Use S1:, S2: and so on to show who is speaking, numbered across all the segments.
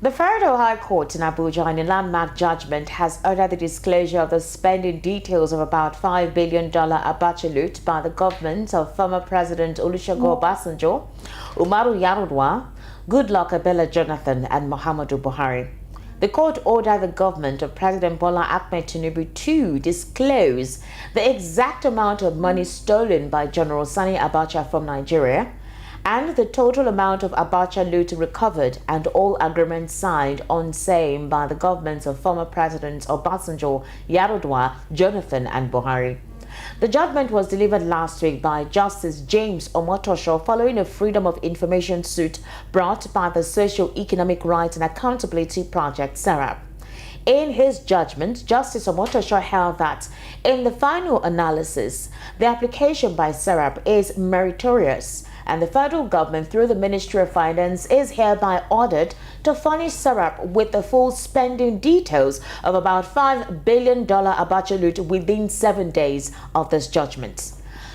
S1: The Federal High Court in Abuja, in a landmark judgment, has ordered the disclosure of the spending details of about $5 billion Abacha loot by the government of former President Olusegun Obasanjo, Umaru Yar'Adua, Goodluck Ebele Jonathan, and Muhammadu Buhari. The court ordered the government of President Bola Ahmed Tinubu to disclose the exact amount of money stolen by General Sani Abacha from Nigeria, and the total amount of Abacha loot recovered, and all agreements signed on same by the governments of former Presidents Obasanjo, Yar'Adua, Jonathan, and Buhari. The judgment was delivered last week by Justice James Omotosho following a Freedom of Information suit brought by the Socio-Economic Rights and Accountability Project, SERAP. In his judgment, Justice Omotosho held that in the final analysis, the application by SERAP is meritorious, and the federal government, through the Ministry of Finance, is hereby ordered to furnish SERAP with the full spending details of about $5 billion Abacha loot within 7 days of this judgment.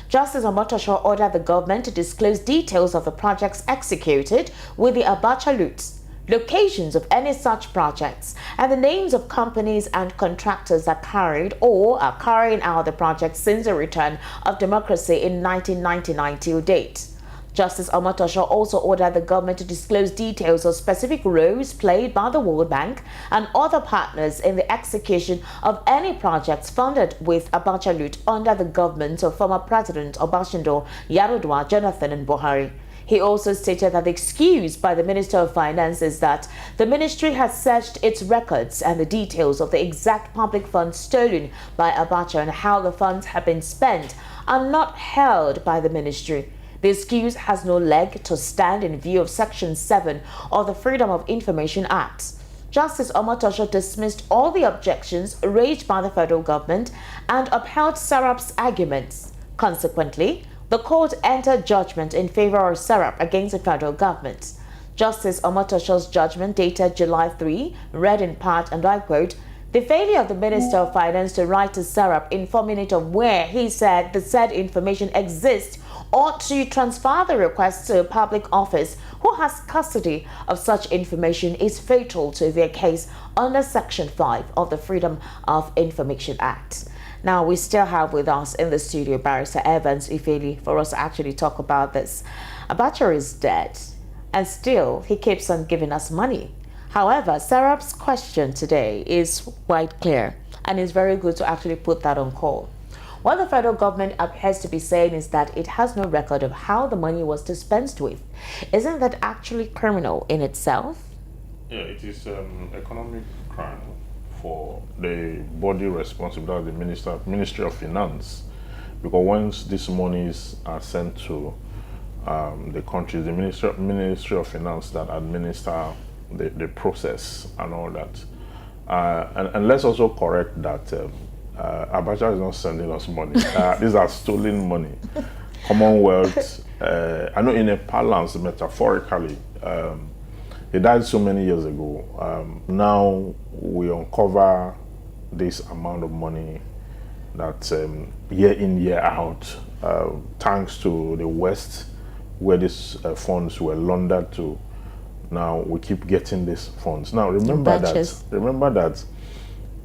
S1: Justice Omotosho ordered the government to disclose details of the projects executed with the Abacha loot, locations of any such projects, and the names of companies and contractors that carried or are carrying out the project since the return of democracy in 1999 till date. Justice Omotosho also ordered the government to disclose details of specific roles played by the World Bank and other partners in the execution of any projects funded with Abacha loot under the government of former President Obasanjo, Yar'Adua, Jonathan, and Buhari. He also stated that the excuse by the Minister of Finance is that the ministry has searched its records and the details of the exact public funds stolen by Abacha and how the funds have been spent are not held by the ministry. The excuse has no leg to stand in view of Section 7 of the Freedom of Information Act. Justice Omotosho dismissed all the objections raised by the federal government and upheld SERAP's arguments. Consequently, the court entered judgment in favor of SERAP against the federal government. Justice Omotosho's judgment, dated July 3, read in part, and I quote, "The failure of the Minister of Finance to write to SERAP informing it of where he said the said information exists or to transfer the request to a public office who has custody of such information is fatal to their case under Section 5 of the Freedom of Information Act." Now, we still have with us in the studio Barrister Evans Ifeli for us to actually talk about this. Abacha is dead, and still he keeps on giving us money. However, SERAP's question today is quite clear, and it's very good to actually put that on call. What the federal government appears to be saying is that it has no record of how the money was dispensed with. Isn't that actually criminal in itself?
S2: Yeah, it is economic crime for the body responsible, the Ministry of Finance, because once these monies are sent to the countries, the Ministry of Finance that administer the process and all that. And let's also correct that Abacha is not sending us money. These are stolen money. Commonwealth, I know in a parlance, metaphorically, he died so many years ago. Now we uncover this amount of money that year in, year out, thanks to the West, where these funds were laundered to. Now we keep getting these funds. Now remember that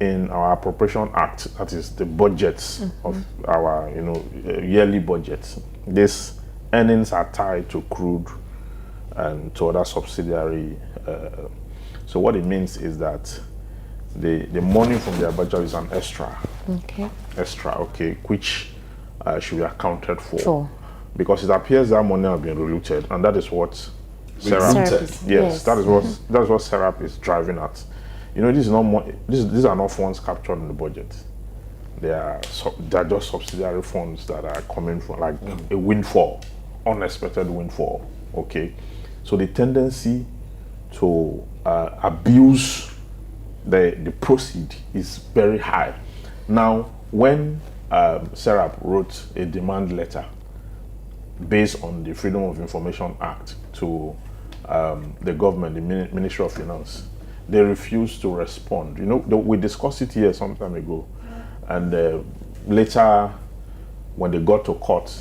S2: in our Appropriation Act, that is the budgets of our yearly budgets, these earnings are tied to crude and to other subsidiary. So what it means is that the money from the Abacha is an extra. Okay, which should be accounted for. Sure. Because it appears that money has been rerouted, and that is what SERAP, yes, that is what SERAP is driving at. This is not more, these are not funds captured in the budget. They are just subsidiary funds that are coming from, like a windfall, unexpected windfall. Okay, so the tendency to abuse the proceed is very high. Now, when SERAP wrote a demand letter based on the Freedom of Information Act to the government, the Ministry of Finance, they refused to respond. We discussed it here some time ago, and later, when they got to court,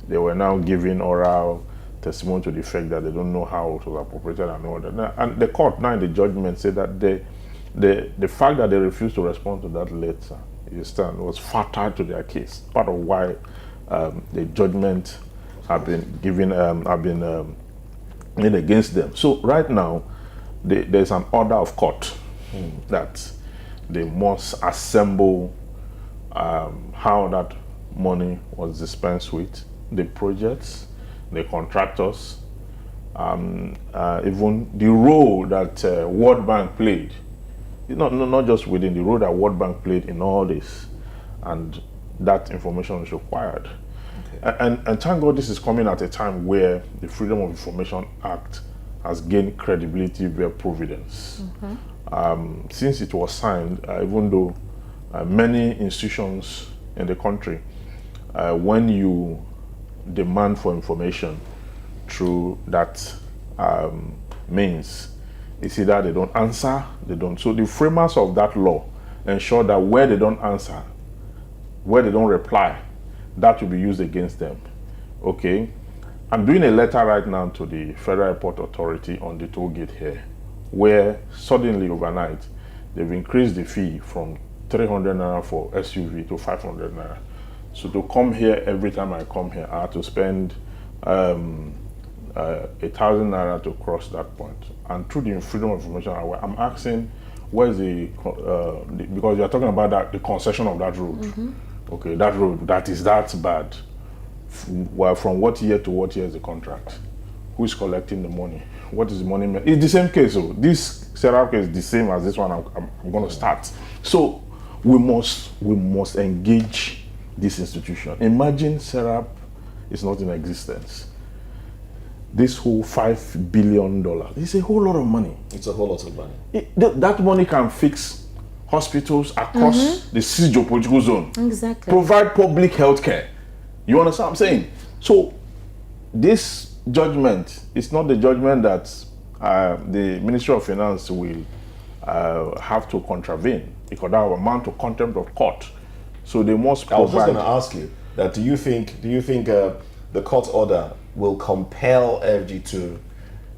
S2: they were now giving oral testimony to the effect that they don't know how it was appropriated and all that. And the court now in the judgment said that the fact that they refused to respond to that letter, you understand, was fatal to their case. Part of why the judgment have been given, made against them. So right now, there's an order of court that they must assemble how that money was dispensed with, the projects, the contractors, even the role that World Bank played. Not just within the role that World Bank played in all this, and that information is required. Okay. And thank God this is coming at a time where the Freedom of Information Act has gained credibility via providence. Since it was signed, even though many institutions in the country, when you demand for information through that means, it's either they don't answer, they don't. So the framers of that law ensure that where they don't answer, where they don't reply, that will be used against them. Okay? I'm doing a letter right now to the Federal Airport Authority on the toll gate here, where suddenly overnight, they've increased the fee from 300 naira for SUV to 500 naira. So to come here, every time I come here, I have to spend 1,000 naira to cross that point. And through the Freedom of Information, I'm asking, where's because you're talking about that, the concession of that road. Okay, that road, that is that bad. Well, from what year to what year is the contract? Who is collecting the money? What is the money? It's the same case. So this setup is the same as this one I'm going to start. So we must engage this institution. Imagine Serap is not in existence. This whole $5 billion, it's a whole lot of money.
S3: It's a whole lot of money.
S2: That money can fix hospitals across the geopolitical zone.
S1: Exactly.
S2: Provide public health care. You understand what I'm saying? So this judgment is not the judgment that the Ministry of Finance will have to contravene, because that will amount to contempt of court. So they must provide.
S3: I was just going to ask you that. Do you think the court order will compel FG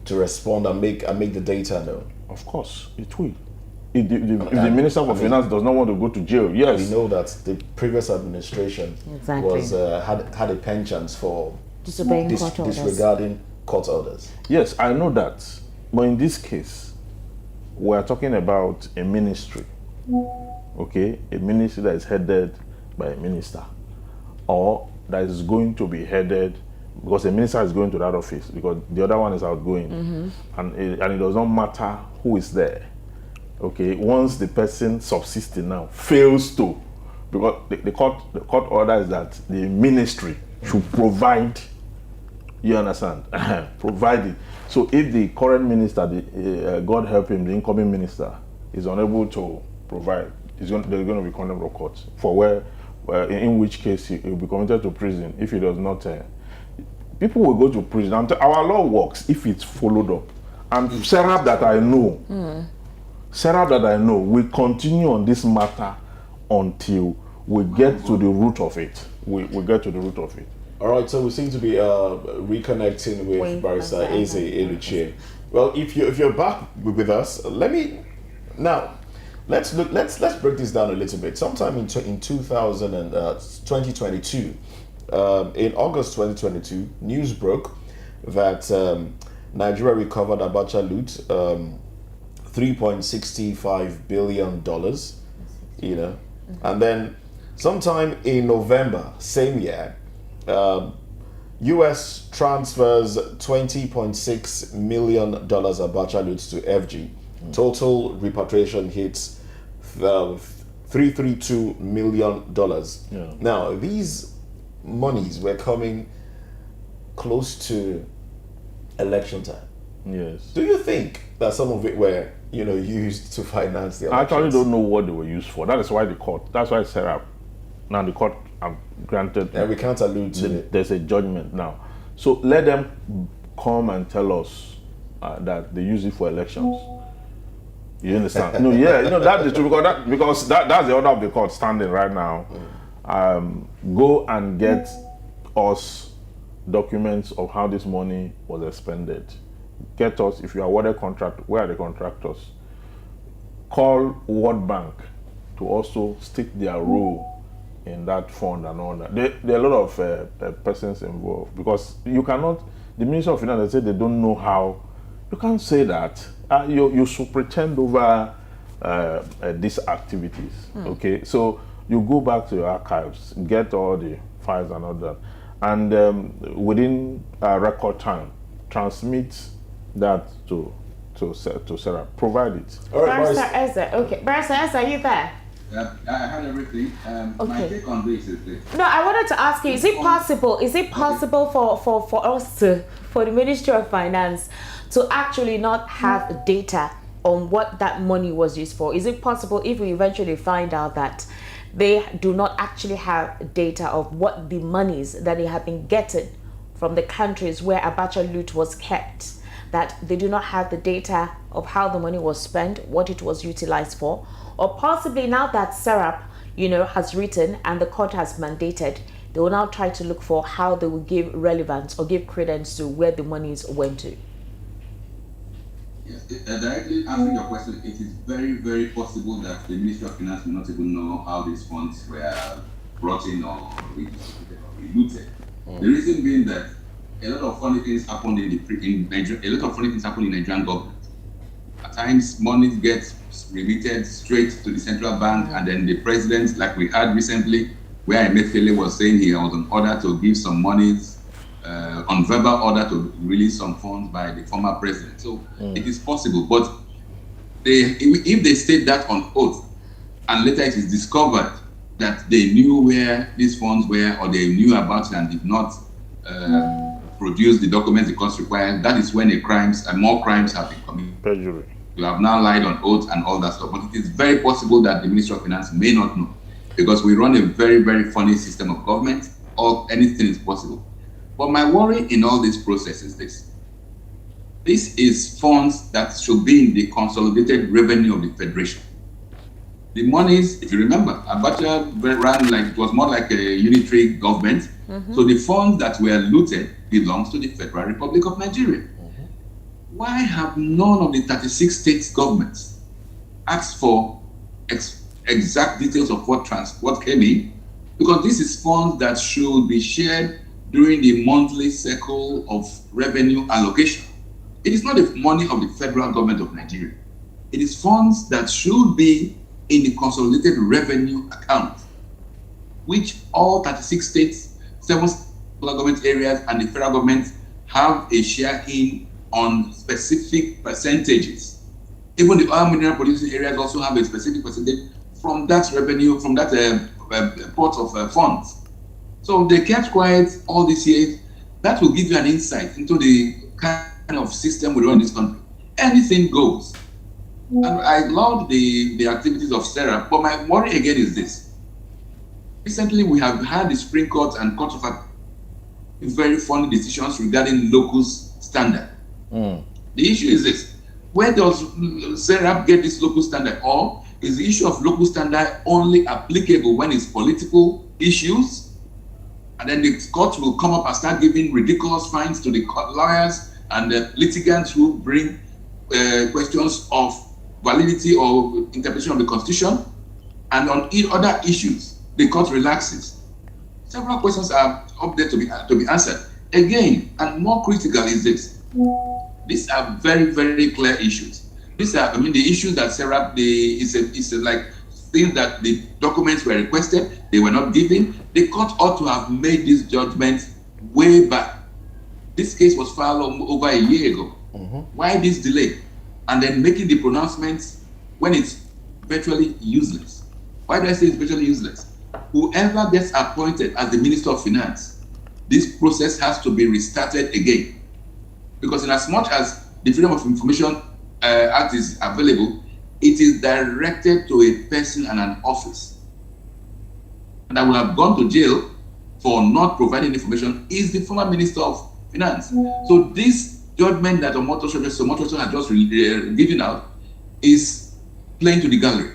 S3: to respond and make the data known?
S2: Of course, it will. If the Minister of Finance does not want to go to jail, yes.
S3: We know that the previous administration was had a penchant for disregarding court orders.
S2: Yes, I know that. But in this case, we are talking about a ministry. Okay, a ministry that is headed by a minister, or that is going to be headed, because a minister is going to that office, because the other one is outgoing, and it does not matter who is there. Okay, once the person subsisting now fails to, because the court order is that the ministry should provide. You understand? Provide it. So if the current minister, God help him, the incoming minister, is unable to provide, they're going to be condemned of court, for in which case he will be committed to prison if he does not. People will go to prison. Our law works if it's followed up. And Serap that I know, we continue on this matter until we get to the root of it. We get to the root of it.
S3: All right, so we seem to be reconnecting with Barrister Eze Eluchie. Well, if you're back with us, let's break this down a little bit. Sometime in 2022, in August 2022, news broke that Nigeria recovered Abacha loot, $3.65 billion. And then sometime in November same year, U.S. transfers $20.6 million Abacha loot to FG. Total repatriation hits $332 million.
S2: Yeah.
S3: Now, these monies were coming close to election time.
S2: Yes.
S3: Do you think that some of it were, used to finance the elections?
S2: I actually don't know what they were used for. That is why that's why Serap. Now the court have granted.
S3: And we can't allude to it.
S2: There's a judgment now. So let them come and tell us that they use it for elections. You understand? No, yeah, that's the truth, because that's the order of the court standing right now. Go and get us documents of how this money was expended. Get us, if you are awarded contract, where are the contractors? Call World Bank to also state their role in that fund and all that. There are a lot of persons involved, because you cannot, the Minister of Finance, they say they don't know how. You can't say that. You should pretend over these activities. Okay, so you go back to your archives, get all the files and all that, and within a record time, transmit that to Sarah. Provide it.
S3: All right,
S1: Barrister
S3: Boris.
S1: Ezra, okay. Barrister Ezra, are you there?
S4: Yeah, I had everything. My take on this is this.
S1: No, I wanted to ask you, is it possible for us to, for the Ministry of Finance to actually not have data on what that money was used for? Is it possible, if we eventually find out that they do not actually have data of what the monies that they have been getting from the countries where Abacha loot was kept, that they do not have the data of how the money was spent, what it was utilized for? Or possibly now that SERAP, has written and the court has mandated, they will now try to look for how they will give relevance or give credence to where the monies went to.
S4: Yes, directly answering your question, it is very, very possible that the Ministry of Finance will not even know how these funds were brought in or relooted. The reason being that a lot of funny things happened in Nigerian government. At times, money gets remitted straight to the central bank, and then the president, like we had recently, where Emefiele was saying he was on order to give some monies, on verbal order to release some funds by the former president. So it is possible, but if they state that on oath, and later it is discovered that they knew where these funds were, or they knew about it and did not produce the documents the court required, that is when more crimes have been committed.
S2: Perjury.
S4: You have now lied on oath and all that stuff. But it is very possible that the Ministry of Finance may not know, because we run a very, very funny system of government, or anything is possible. But my worry in all this process is this. This is funds that should be in the consolidated revenue of the Federation. The monies, if you remember, Abacha ran like, it was more like a unitary government. So the funds that were looted belongs to the Federal Republic of Nigeria. Why have none of the 36 states governments asked for exact details of what came in? Because this is funds that should be shared during the monthly cycle of revenue allocation. It is not the money of the federal government of Nigeria. It is funds that should be in the consolidated revenue account, which all 36 states, 7 local government areas, and the federal government have a share in on specific percentages. Even the oil mineral producing areas also have a specific percentage from that revenue, from that pot of funds. So they kept quiet all these years. That will give you an insight into the kind of system we run in this country. Anything goes. And I love the activities of Sarah, but my worry again is this. Recently, we have had the Supreme Court and Court of very funny decisions regarding locus standard. The issue is this: where does Sarah get this local standard? Or is the issue of local standard only applicable when it's political issues? And then the court will come up and start giving ridiculous fines to the lawyers and the litigants who bring questions of validity or interpretation of the Constitution. And on other issues, the court relaxes. Several questions are up there to be answered. Again, and more critical is this. These are very, very clear issues. These are, the issues that Sarah, is like things that the documents were requested, they were not given. The court ought to have made this judgment way back. This case was filed over a year ago. Why this delay? And then making the pronouncements when it's virtually useless. Why do I say it's virtually useless? Whoever gets appointed as the Minister of Finance, this process has to be restarted again. Because in as much as the Freedom of Information Act is available, it is directed to a person and an office. And I would have gone to jail for not providing information is the former Minister of Finance. So this judgment that Omotoso has just given out is playing to the gallery.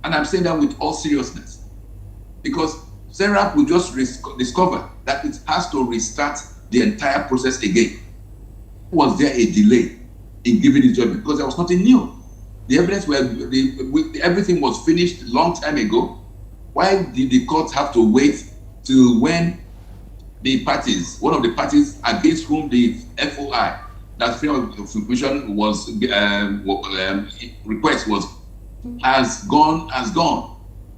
S4: And I'm saying that with all seriousness. Because Serap will just discover that it has to restart the entire process again. Was there a delay in giving this judgment? Because there was nothing new. The evidence everything was finished long time ago. Why did the court have to wait till when the parties, one of the parties against whom the FOI, that freedom of information was request was has gone.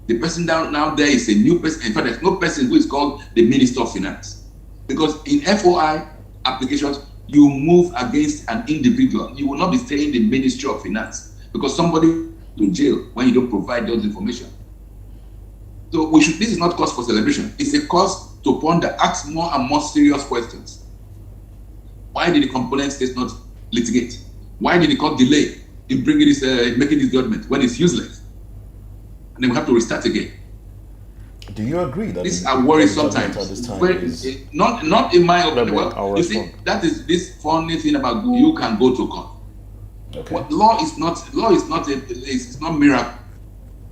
S4: The person now there is a new person. In fact, there's no person who is called the Minister of Finance, because in FOI applications you move against an individual. You will not be saying the Ministry of Finance, because somebody to jail when you don't provide those information. So this is not cause for celebration. It's a cause to ponder, ask more and more serious questions. Why did the component states not litigate? Why did the court delay in bringing this, making this judgment when it's useless? And then we have to restart again.
S3: Do you agree that
S4: these are worries sometimes? Not in my opinion. Well, you see, that is this funny thing about you can go to court.
S3: Okay.
S4: But law is not it's not miracle.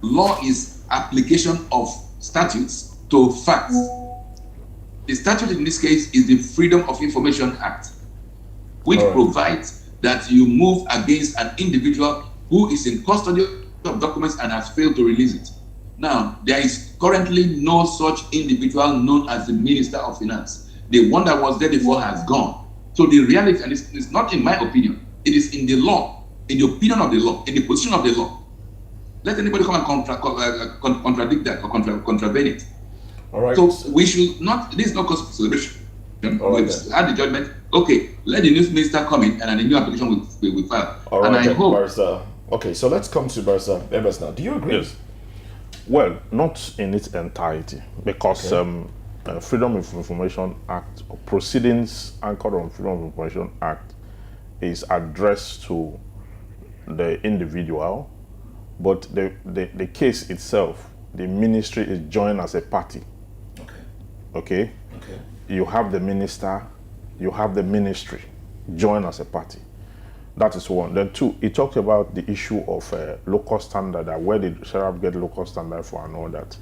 S4: Law is application of statutes to facts. The statute in this case is the Freedom of Information Act, which provides that you move against an individual who is in custody of documents and has failed to release it. Now, there is currently no such individual known as the Minister of Finance. The one that was there before has gone. So the reality, and it's not in my opinion, it is in the law, in the opinion of the law, in the position of the law. Let anybody come and contradict that or contravene it.
S3: All right.
S4: So we should not, this is not cause for celebration. We've had the judgment. Okay, let the news minister come in and a new application will file.
S3: All right,
S4: and I hope.
S3: Barrister. Okay, so let's come to Barrister Evans now. Do you agree?
S2: Yes. Well, not in its entirety, because Freedom of Information Act, or proceedings anchored on Freedom of Information Act, is addressed to the individual, but the case itself, the ministry is joined as a party. Okay? You have the minister, you have the ministry joined as a party. That is one. Then two, it talked about the issue of local standard, that where did Serap get local standard for and all that.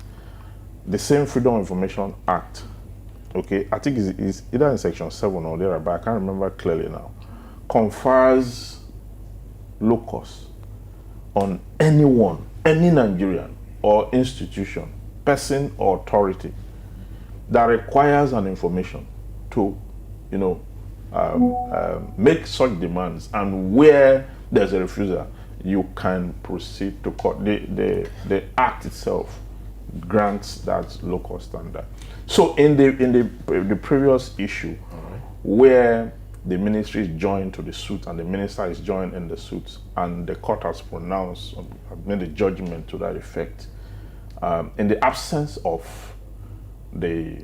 S2: The same Freedom of Information Act, okay, I think it's either in section 7 or there, but I can't remember clearly now, confers locus on anyone, any Nigerian or institution, person or authority that requires an information to, make such demands, and where there's a refusal, you can proceed to court. The act itself grants that local standard. So in the previous issue, where the ministry is joined to the suit and the minister is joined in the suit, and the court has pronounced, made a judgment to that effect, in the absence of the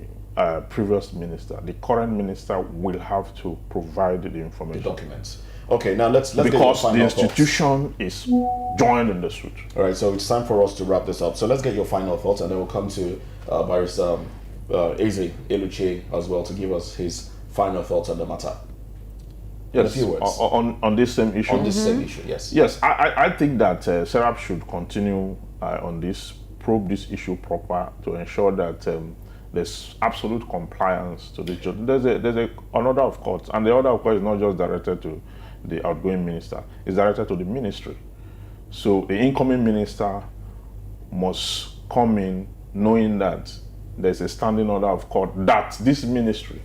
S2: previous minister, the current minister will have to provide the information,
S3: the documents. Okay, now let's
S2: because
S3: get
S2: the institution is joined in the suit.
S3: All right, so it's time for us to wrap this up. So let's get your final thoughts, and then we'll come to Barrister Eze Eluche as well to give us his final thoughts on the matter.
S2: Yes,
S3: in a few words.
S2: On this same issue.
S3: On this same issue, yes.
S2: Yes, I think that Serap should continue on this, probe this issue proper to ensure that there's absolute compliance to the judge. There's an order of court, and the order of court is not just directed to the outgoing minister, it's directed to the ministry. So the incoming minister must come in knowing that there's a standing order of court that this ministry,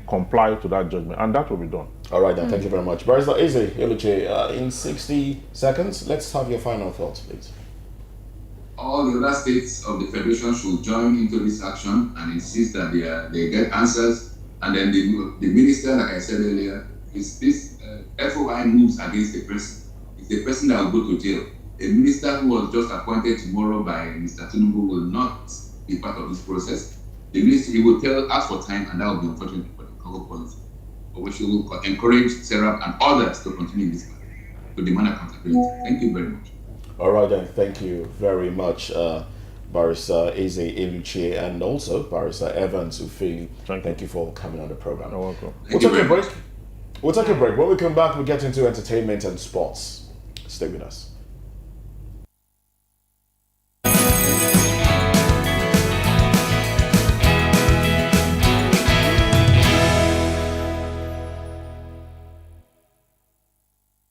S2: comply to that judgment, and that will be done.
S3: All right, then, thank you very much. Barrister Eze Eluche, in 60 seconds, let's have your final thoughts, please.
S4: All the other states of the Federation should join into this action and insist that they get answers. And then the minister, like I said earlier, is this FOI moves against the person. It's the person that will go to jail. A minister who was just appointed tomorrow by Mr. Tinubu will not be part of this process. The ministry will ask for time, and that will be unfortunate for the Congo policy. But we should encourage Serap and others to continue this matter, to demand accountability. Thank you very much. All
S3: right, then. Thank you very much, Barrister Eze Eluche, and also Barrister Evans Ufili. Thank you for coming on the program.
S2: You're welcome.
S3: We'll take a break. When we come back, we'll get into entertainment and sports. Stay with us.